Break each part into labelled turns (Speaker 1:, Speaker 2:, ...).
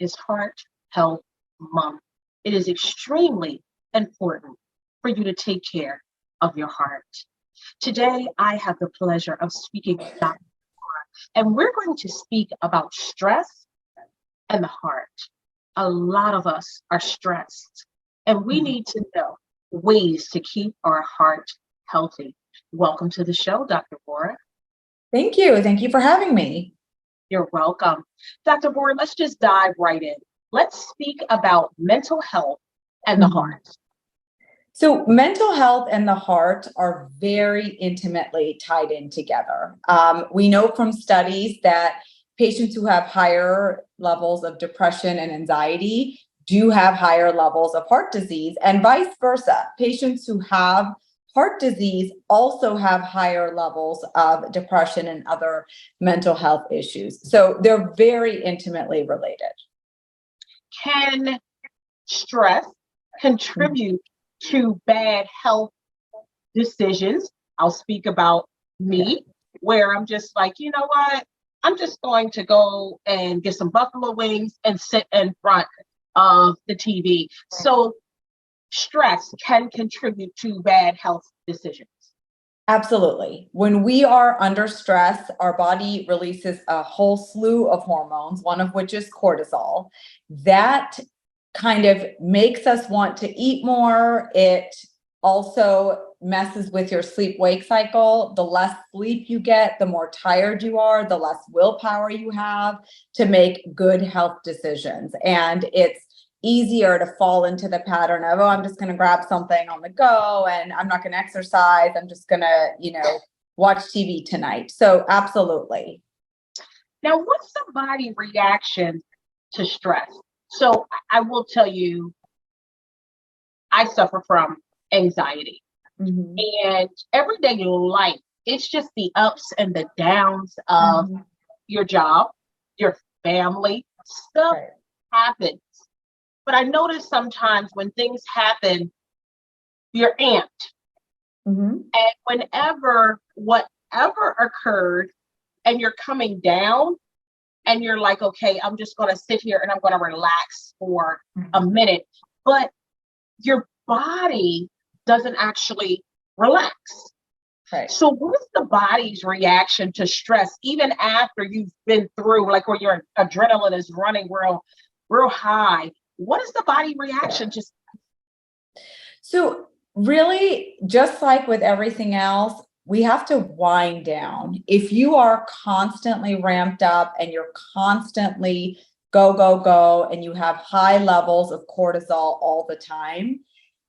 Speaker 1: is Heart Health Month. It is extremely important for you to take care of your heart. Today, I have the pleasure of speaking with Dr. Vora, and we're going to speak about stress and the heart. A lot of us are stressed, and we need to know ways to keep our heart healthy. Welcome to the show, Dr. Vora.
Speaker 2: Thank you. Thank you for having me.
Speaker 1: You're welcome. Dr. Vora, let's just dive right in. Let's speak about mental health and the heart.
Speaker 2: So mental health and the heart are very intimately tied in together. We know from studies that patients who have higher levels of depression and anxiety do have higher levels of heart disease, and vice versa. Patients who have heart disease also have higher levels of depression and other mental health issues. So they're very intimately related.
Speaker 1: Can stress contribute to bad health decisions? I'll speak about me, where I'm just like, you know what? I'm just going to go and get some buffalo wings and sit in front of the TV. So stress can contribute to bad health decisions.
Speaker 2: Absolutely. When we are under stress, our body releases a whole slew of hormones, one of which is cortisol. That kind of makes us want to eat more. It also messes with your sleep-wake cycle. The less sleep you get, the more tired you are, the less willpower you have to make good health decisions. And it's easier to fall into the pattern of, oh, I'm just going to grab something on the go and I'm not going to exercise. I'm just going to, watch TV tonight. So absolutely.
Speaker 1: Now, what's the body reaction to stress? So I will tell you, I suffer from anxiety. And everyday life, it's just the ups and the downs of your job, your family, stuff happens. But I notice sometimes when things happen, you're amped. And whatever occurred, and you're coming down, and you're like, okay, I'm just going to sit here and I'm going to relax for a minute. But your body doesn't actually relax. Right. So what is the body's reaction to stress, even after you've been through, like where your adrenaline is running real high? What is the body reaction to?
Speaker 2: So really, just like with everything else, we have to wind down. If you are constantly ramped up and you're constantly go, and you have high levels of cortisol all the time,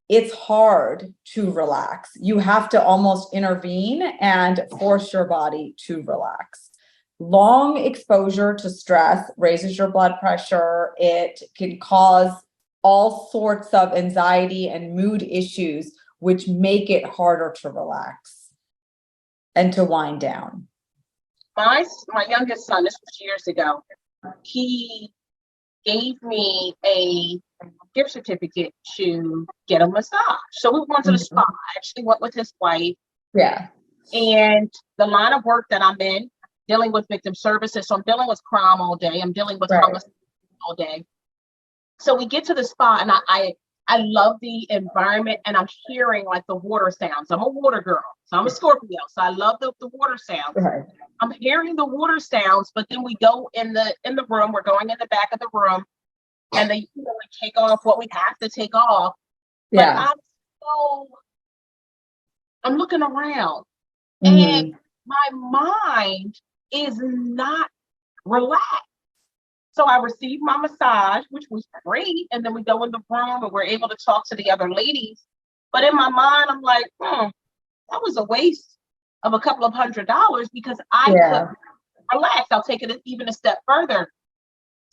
Speaker 2: it's hard to relax. You have to almost intervene and force your body to relax. Long exposure to stress raises your blood pressure. It can cause all sorts of anxiety and mood issues, which make it harder to relax and to wind down.
Speaker 1: My youngest son, this was years ago, he gave me a gift certificate to get a massage. So we went to the spa. I actually went with his wife.
Speaker 2: Yeah.
Speaker 1: And the line of work that I'm in, dealing with victim services. So I'm dealing with crime all day. I'm dealing with homeless all day. So we get to the spa, and I love the environment, and I'm hearing like the water sounds. I'm a water girl, so I'm a Scorpio, so I love the water sounds. Right. I'm hearing the water sounds, but then we go in the room. We're going in the back of the room, and they take off what we have to take off. Yeah. But I'm looking around, and my mind is not relaxed. So I received my massage, which was great. And then we go in the room and we're able to talk to the other ladies. But in my mind, I'm like, that was a waste of a couple of $100 because I could relax. I'll take it even a step further.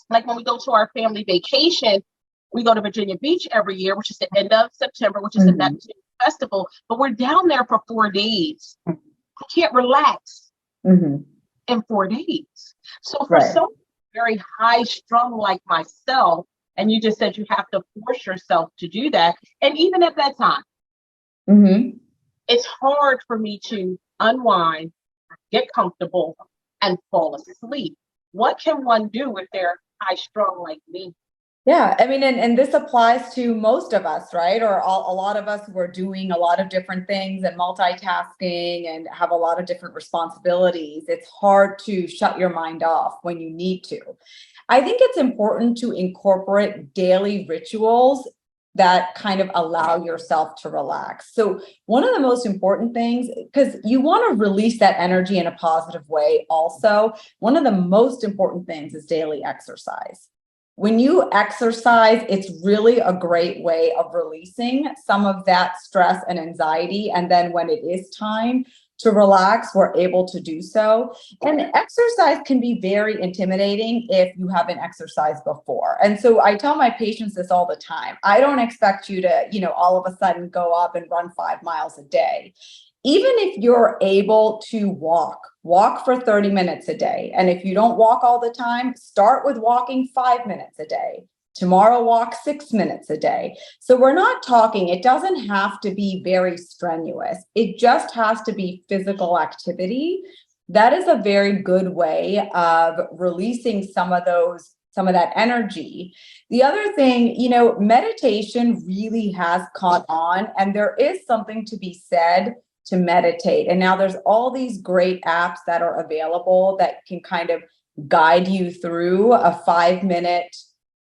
Speaker 1: Like when we go to our family vacation, we go to Virginia Beach every year, which is the end of September, which is the Neptune Festival. But we're down there for 4 days. I can't relax in 4 days. So for someone very high strung like myself, and you just said you have to force yourself to do that. And even at that time, it's hard for me to unwind, get comfortable, and fall asleep. What can one do if they're high strung like me.
Speaker 2: Yeah, I mean, and this applies to most of us, right? Or a lot of us who are doing a lot of different things and multitasking and have a lot of different responsibilities. It's hard to shut your mind off when you need to. I think it's important to incorporate daily rituals that kind of allow yourself to relax. So one of the most important things, because you want to release that energy in a positive way also, one of the most important things is daily exercise. When you exercise, it's really a great way of releasing some of that stress and anxiety. And then when it is time to relax, we're able to do so. And exercise can be very intimidating if you haven't exercised before. And so I tell my patients this all the time. I don't expect you to, all of a sudden go up and run 5 miles a day. Even if you're able to walk for 30 minutes a day. And if you don't walk all the time, start with walking 5 minutes a day. Tomorrow, walk 6 minutes a day. So we're not talking, it doesn't have to be very strenuous. It just has to be physical activity. That is a very good way of releasing some of that energy. The other thing, meditation really has caught on, and there is something to be said to meditate. And now there's all these great apps that are available that can kind of guide you through a 5-minute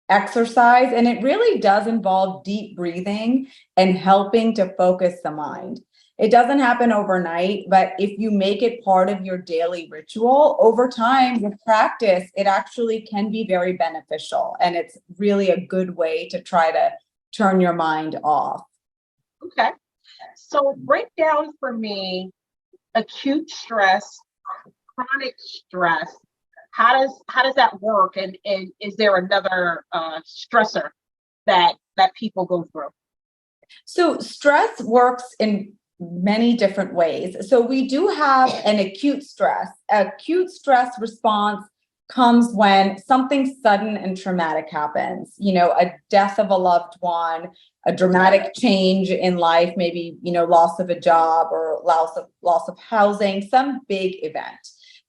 Speaker 2: exercise. And it really does involve deep breathing and helping to focus the mind. It doesn't happen overnight, but if you make it part of your daily ritual over time with practice, it actually can be very beneficial. And it's really a good way to try to turn your mind off.
Speaker 1: Okay. So break down for me acute stress, chronic stress. How does that work? And is there another stressor that people go through?
Speaker 2: So stress works in many different ways. So we do have an acute stress. Acute stress response comes when something sudden and traumatic happens, a death of a loved one, a dramatic change in life, maybe, loss of a job or loss of housing, some big event.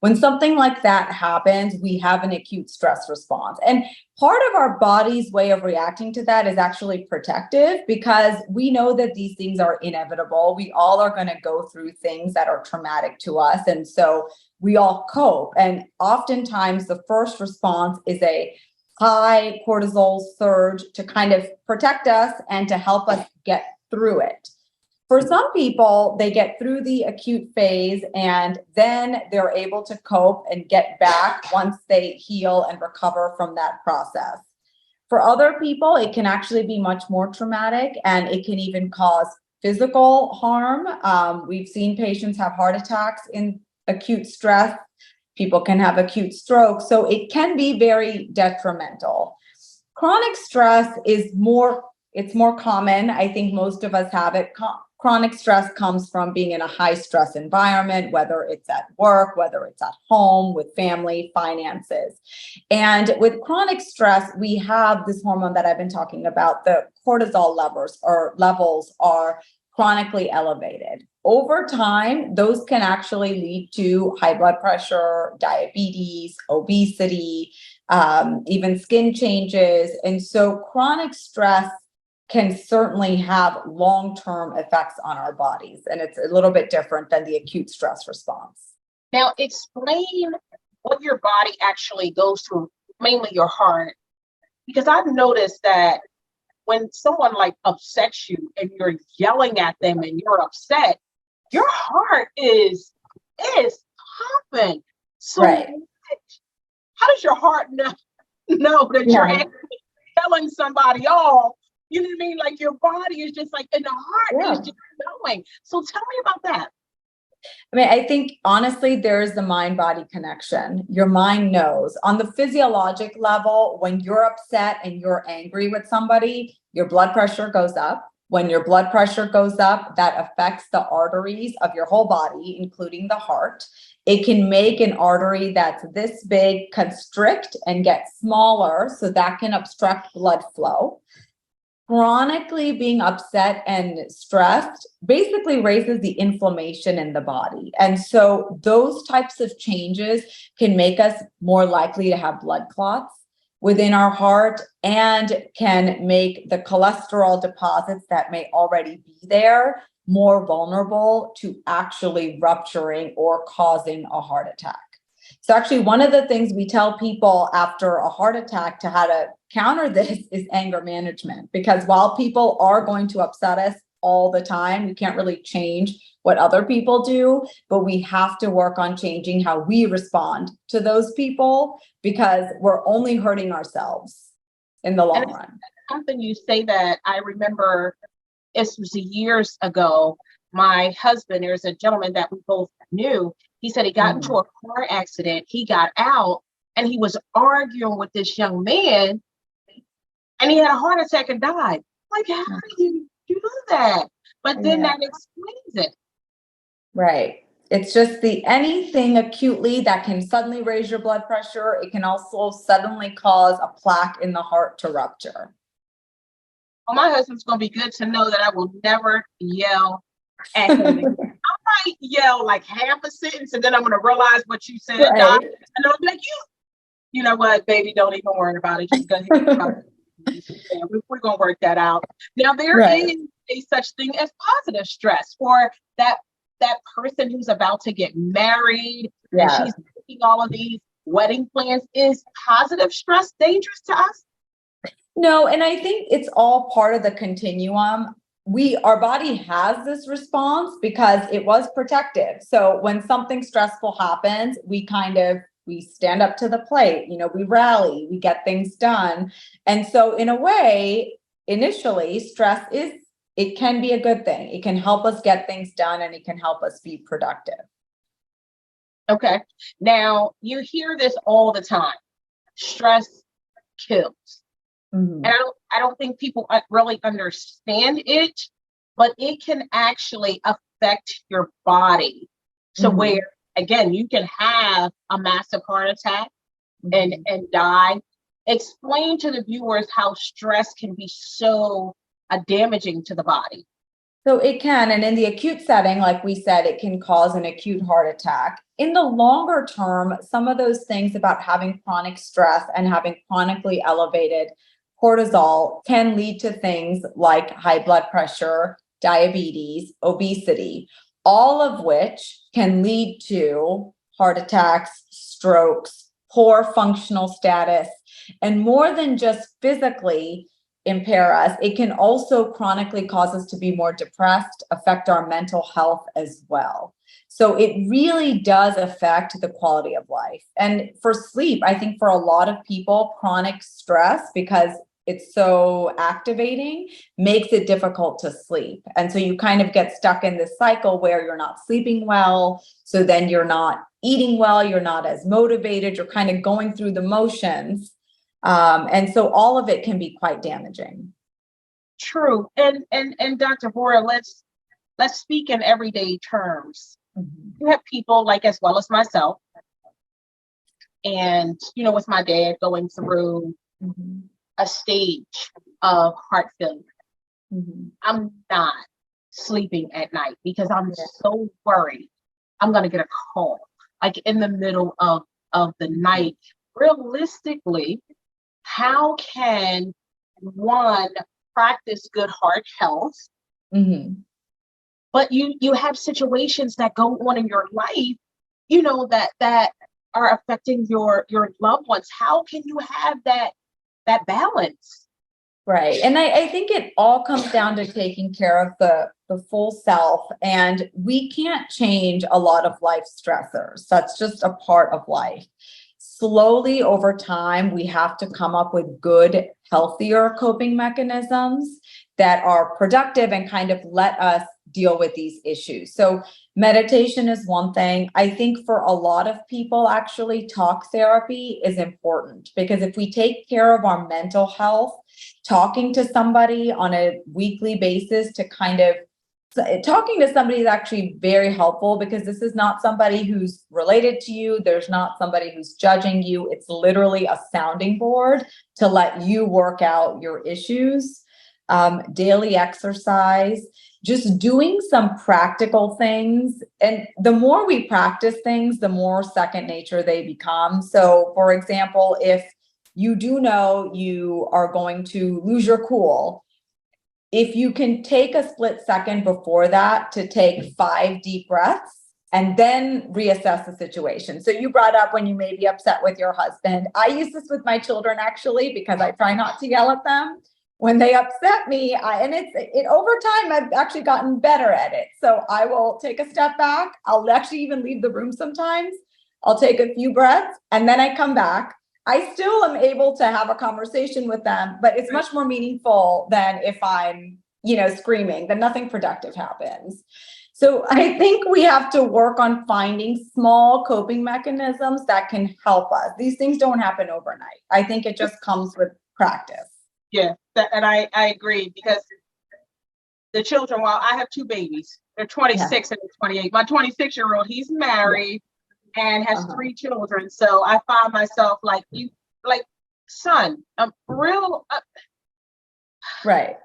Speaker 2: When something like that happens, we have an acute stress response. And part of our body's way of reacting to that is actually protective, because we know that these things are inevitable. We all are going to go through things that are traumatic to us. And so we all cope. And oftentimes the first response is a high cortisol surge to kind of protect us and to help us get through it. For some people, they get through the acute phase and then they're able to cope and get back once they heal and recover from that process. For other people, it can actually be much more traumatic, and it can even cause physical harm. We've seen patients have heart attacks in acute stress. People can have acute stroke. So it can be very detrimental. Chronic stress is more common. I think most of us have it. Chronic stress comes from being in a high stress environment, whether it's at work, whether it's at home, with family, finances. And with chronic stress, we have this hormone that I've been talking about. The cortisol levels are chronically elevated. Over time, those can actually lead to high blood pressure, diabetes, obesity, even skin changes. And so chronic stress can certainly have long-term effects on our bodies. And it's a little bit different than the acute stress response.
Speaker 1: Now, explain what your body actually goes through, mainly your heart, because I've noticed that when someone like upsets you and you're yelling at them and you're upset, your heart is pumping. So
Speaker 2: right.
Speaker 1: How does your heart know that you're actually telling somebody off? You know what I mean? Like your body is just like, and the heart is just going. So tell me about that.
Speaker 2: I mean, I think honestly, there's the mind-body connection. Your mind knows. On the physiologic level, when you're upset and you're angry with somebody, your blood pressure goes up. When your blood pressure goes up, that affects the arteries of your whole body, including the heart. It can make an artery that's this big constrict and get smaller, so that can obstruct blood flow. Chronically being upset and stressed basically raises the inflammation in the body. And so those types of changes can make us more likely to have blood clots. within our heart and can make the cholesterol deposits that may already be there more vulnerable to actually rupturing or causing a heart attack. So actually, one of the things we tell people after a heart attack to how to counter this is anger management, because while people are going to upset us all the time, we can't really change what other people do, but we have to work on changing how we respond to those people, because we're only hurting ourselves in the long run.
Speaker 1: Something you say that I remember, it was years ago. My husband, there's a gentleman that we both knew. He said he got into a car accident. He got out and he was arguing with this young man and he had a heart attack and died. Like, how do you do that? But then that explains it.
Speaker 2: Right. It's just anything acutely that can suddenly raise your blood pressure. It can also suddenly cause a plaque in the heart to rupture.
Speaker 1: Well, my husband's going to be good to know that I will never yell at him. I might yell like half a sentence and then I'm going to realize what you said.
Speaker 2: Right.
Speaker 1: And I'll be like, you know what, baby, don't even worry about it. Just go ahead. We're going to work that out. Now, there is a such thing as positive stress for that person who's about to get married and she's making all of these wedding plans. Is positive stress dangerous to us?
Speaker 2: No, and I think it's all part of the continuum. Our body has this response because it was protective. So when something stressful happens, we stand up to the plate, we rally, we get things done. And so in a way, initially, stress it can be a good thing. It can help us get things done and it can help us be productive.
Speaker 1: Okay. Now, you hear this all the time. Stress kills. And I don't think people really understand it, but it can actually affect your body. So where, again, you can have a massive heart attack and die. Explain to the viewers how stress can be so damaging to the body.
Speaker 2: So it can, and in the acute setting, like we said, it can cause an acute heart attack. In the longer term, some of those things about having chronic stress and having chronically elevated cortisol can lead to things like high blood pressure, diabetes, obesity, all of which can lead to heart attacks, strokes, poor functional status, and more than just physically impair us, it can also chronically cause us to be more depressed, affect our mental health as well. So it really does affect the quality of life. And for sleep, I think for a lot of people, chronic stress, because it's so activating, makes it difficult to sleep. And so you kind of get stuck in this cycle where you're not sleeping well. So then you're not eating well, you're not as motivated, you're kind of going through the motions. And so all of it can be quite damaging.
Speaker 1: True. And Dr. Vora, let's speak in everyday terms. You have people like, as well as myself, and, with my dad going through a stage of heart failure. I'm not sleeping at night because I'm so worried I'm going to get a call, like in the middle of the night. Realistically, how can one practice good heart health? But you have situations that go on in your life, that are affecting your loved ones. How can you have that balance?
Speaker 2: Right. And I think it all comes down to taking care of the full self. And we can't change a lot of life stressors. That's just a part of life. Slowly over time, we have to come up with good, healthier coping mechanisms that are productive and kind of let us deal with these issues. So meditation is one thing. I think for a lot of people, actually, talk therapy is important, because if we take care of our mental health, talking to somebody on a weekly basis talking to somebody is actually very helpful, because this is not somebody who's related to you. There's not somebody who's judging you. It's literally a sounding board to let you work out your issues. Daily exercise, just doing some practical things. And the more we practice things, the more second nature they become. So for example, if you do know you are going to lose your cool. If you can take a split second before that to take 5 deep breaths and then reassess the situation. So you brought up when you may be upset with your husband. I use this with my children actually, because I try not to yell at them when they upset me. Over time, I've actually gotten better at it. So I will take a step back. I'll actually even leave the room sometimes. I'll take a few breaths and then I come back. I still am able to have a conversation with them, but it's much more meaningful than if I'm, screaming, then nothing productive happens. So I think we have to work on finding small coping mechanisms that can help us. These things don't happen overnight. I think it just comes with practice.
Speaker 1: Yeah, and I agree, because the children, while I have 2 babies, they're 26 and 28. My 26-year-old, he's married and has 3 children. So I find myself like, son, I'm real.
Speaker 2: Right.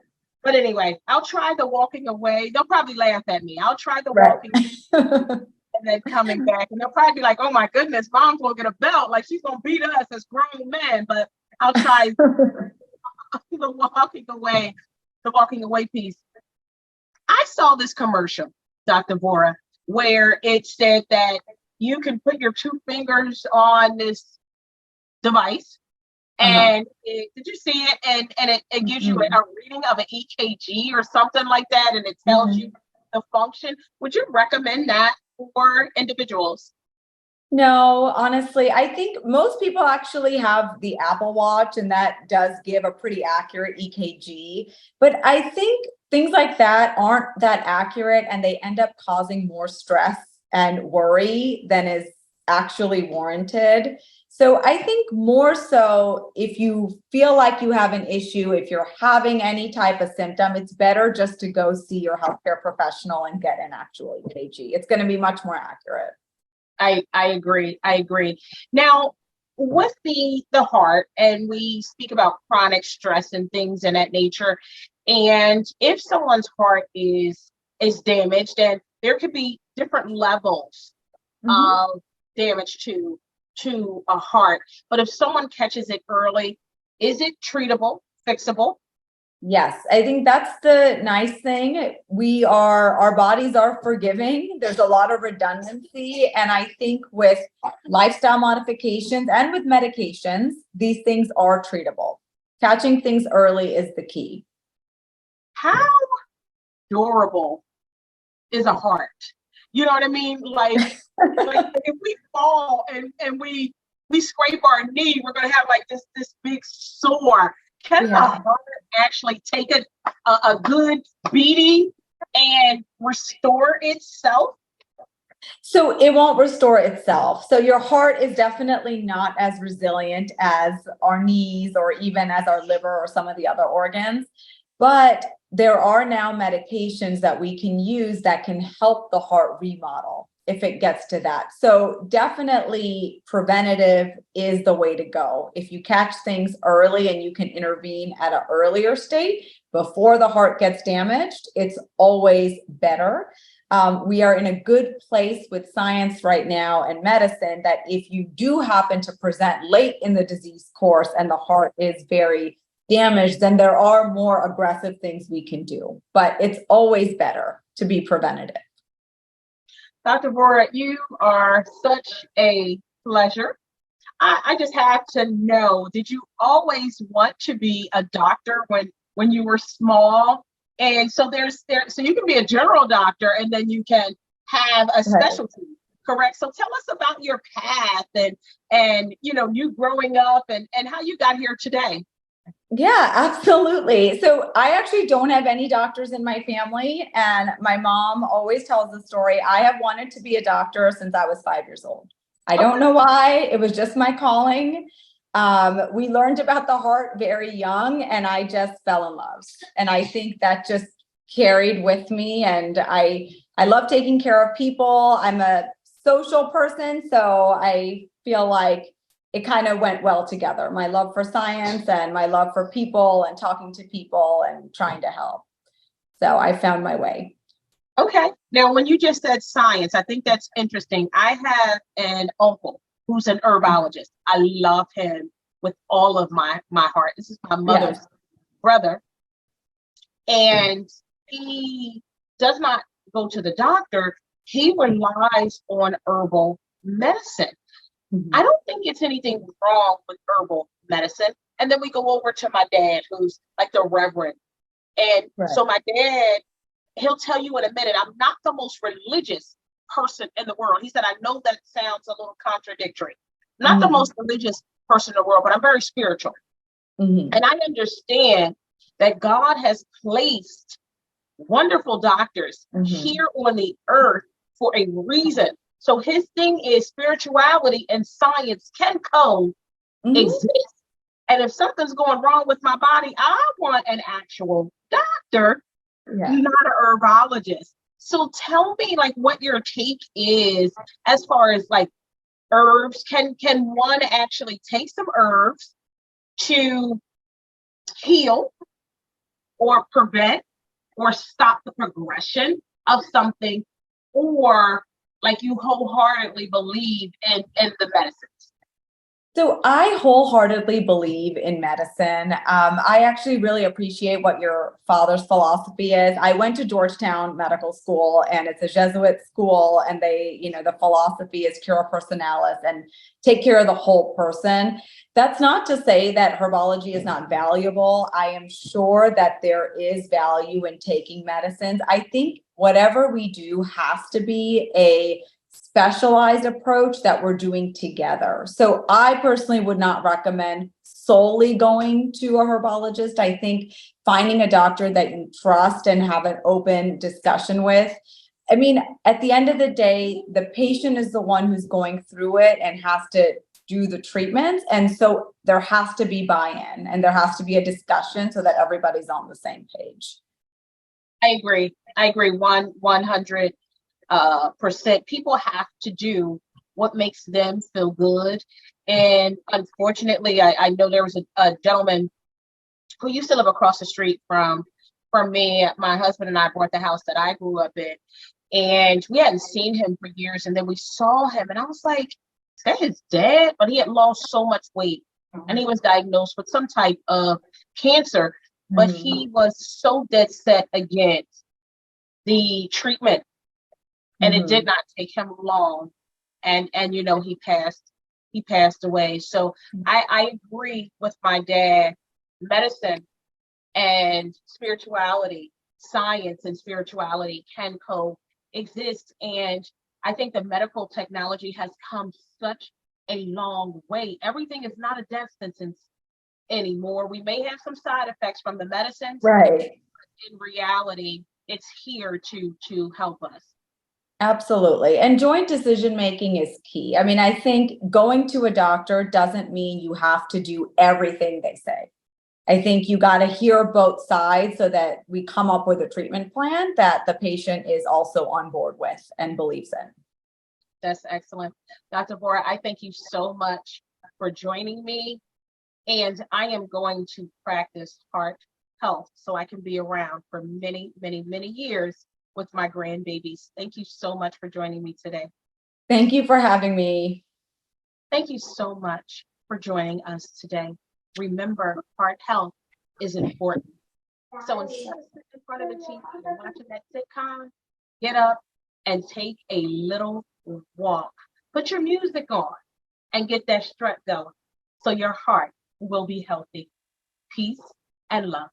Speaker 1: But anyway, I'll try the walking away. They'll probably laugh at me. I'll try the walking and then coming back. And they'll probably be like, oh my goodness, mom's gonna get a belt. Like she's gonna beat us as grown men. But I'll try the walking away piece. I saw this commercial, Dr. Vora, where it said that you can put your 2 fingers on this device. And did you see it? And it gives you a reading of an EKG or something like that, and it tells you the function. Would you recommend that for individuals?
Speaker 2: No, honestly, I think most people actually have the Apple Watch, and that does give a pretty accurate EKG. But I think things like that aren't that accurate, and they end up causing more stress and worry than is actually warranted. So I think more so if you feel like you have an issue, if you're having any type of symptom, it's better just to go see your healthcare professional and get an actual EKG. It's going to be much more accurate.
Speaker 1: I agree. Now, with the heart, and we speak about chronic stress and things in that nature, and if someone's heart is damaged, and there could be different levels of damage to a heart, but if someone catches it early, is it treatable, fixable?
Speaker 2: Yes, I think that's the nice thing. Our bodies are forgiving. There's a lot of redundancy. And I think with lifestyle modifications and with medications, these things are treatable. Catching things early is the key.
Speaker 1: How durable is a heart? You know what I mean? Like if we fall and we scrape our knee, we're going to have like this big sore. Can the heart actually take a good beating and restore itself?
Speaker 2: So it won't restore itself. So your heart is definitely not as resilient as our knees or even as our liver or some of the other organs. But there are now medications that we can use that can help the heart remodel if it gets to that. So definitely preventative is the way to go. If you catch things early and you can intervene at an earlier state before the heart gets damaged, it's always better. We are in a good place with science right now and medicine that if you do happen to present late in the disease course and the heart is very damaged, then there are more aggressive things we can do. But it's always better to be preventative.
Speaker 1: Dr. Vora, you are such a pleasure. I just have to know, did you always want to be a doctor when you were small? And so so you can be a general doctor and then you can have a specialty, correct? So tell us about your path and you growing up and how you got here today.
Speaker 2: Yeah, absolutely. So I actually don't have any doctors in my family. And my mom always tells the story. I have wanted to be a doctor since I was 5 years old. I don't know why. It was just my calling. We learned about the heart very young and I just fell in love. And I think that just carried with me. And I love taking care of people. I'm a social person. So I feel like it kind of went well together. My love for science and my love for people and talking to people and trying to help. So I found my way.
Speaker 1: Okay. Now, when you just said science, I think that's interesting. I have an uncle who's an herbologist. I love him with all of my heart. This is my mother's brother. And he does not go to the doctor. He relies on herbal medicine. I don't think it's anything wrong with herbal medicine. And then we go over to my dad, who's like the reverend. And so my dad, he'll tell you in a minute, I'm not the most religious person in the world. He said, I know that sounds a little contradictory. Not the most religious person in the world, but I'm very spiritual. And I understand that God has placed wonderful doctors here on the earth for a reason. So his thing is spirituality and science can coexist. And if something's going wrong with my body, I want an actual doctor, not an herbologist. So tell me like what your take is as far as like herbs. Can one actually take some herbs to heal or prevent or stop the progression of something, or like you wholeheartedly believe in the medicines?
Speaker 2: So I wholeheartedly believe in medicine. I actually really appreciate what your father's philosophy is. I went to Georgetown Medical School, and it's a Jesuit school, and they, the philosophy is cura personalis and take care of the whole person. That's not to say that herbology is not valuable. I am sure that there is value in taking medicines. I think whatever we do has to be a specialized approach that we're doing together. So I personally would not recommend solely going to a herbologist. I think finding a doctor that you trust and have an open discussion with. I mean, at the end of the day, the patient is the one who's going through it and has to do the treatments. And so there has to be buy-in and there has to be a discussion so that everybody's on the same page.
Speaker 1: I agree. 100%. People have to do what makes them feel good. And unfortunately, I know there was a gentleman who used to live across the street from me. My husband and I bought the house that I grew up in, and we hadn't seen him for years. And then we saw him, and I was like, is that his dad? But he had lost so much weight, and he was diagnosed with some type of cancer. But he was so dead set against the treatment. And it did not take him long. And he passed away. So I agree with my dad. Medicine and spirituality, science and spirituality can coexist. And I think the medical technology has come such a long way. Everything is not a death sentence anymore. We may have some side effects from the medicines.
Speaker 2: Right.
Speaker 1: In reality, it's here to help us.
Speaker 2: Absolutely. And joint decision making is key. I mean, I think going to a doctor doesn't mean you have to do everything they say. I think you got to hear both sides so that we come up with a treatment plan that the patient is also on board with and believes in.
Speaker 1: That's excellent. Dr. Vora, I thank you so much for joining me. And I am going to practice heart health so I can be around for many, many, many years with my grandbabies. Thank you so much for joining me today.
Speaker 2: Thank you for having me.
Speaker 1: Thank you so much for joining us today. Remember, heart health is important. So instead of sitting in front of the TV and watching that sitcom, get up and take a little walk. Put your music on and get that strut going so your heart will be healthy. Peace and love.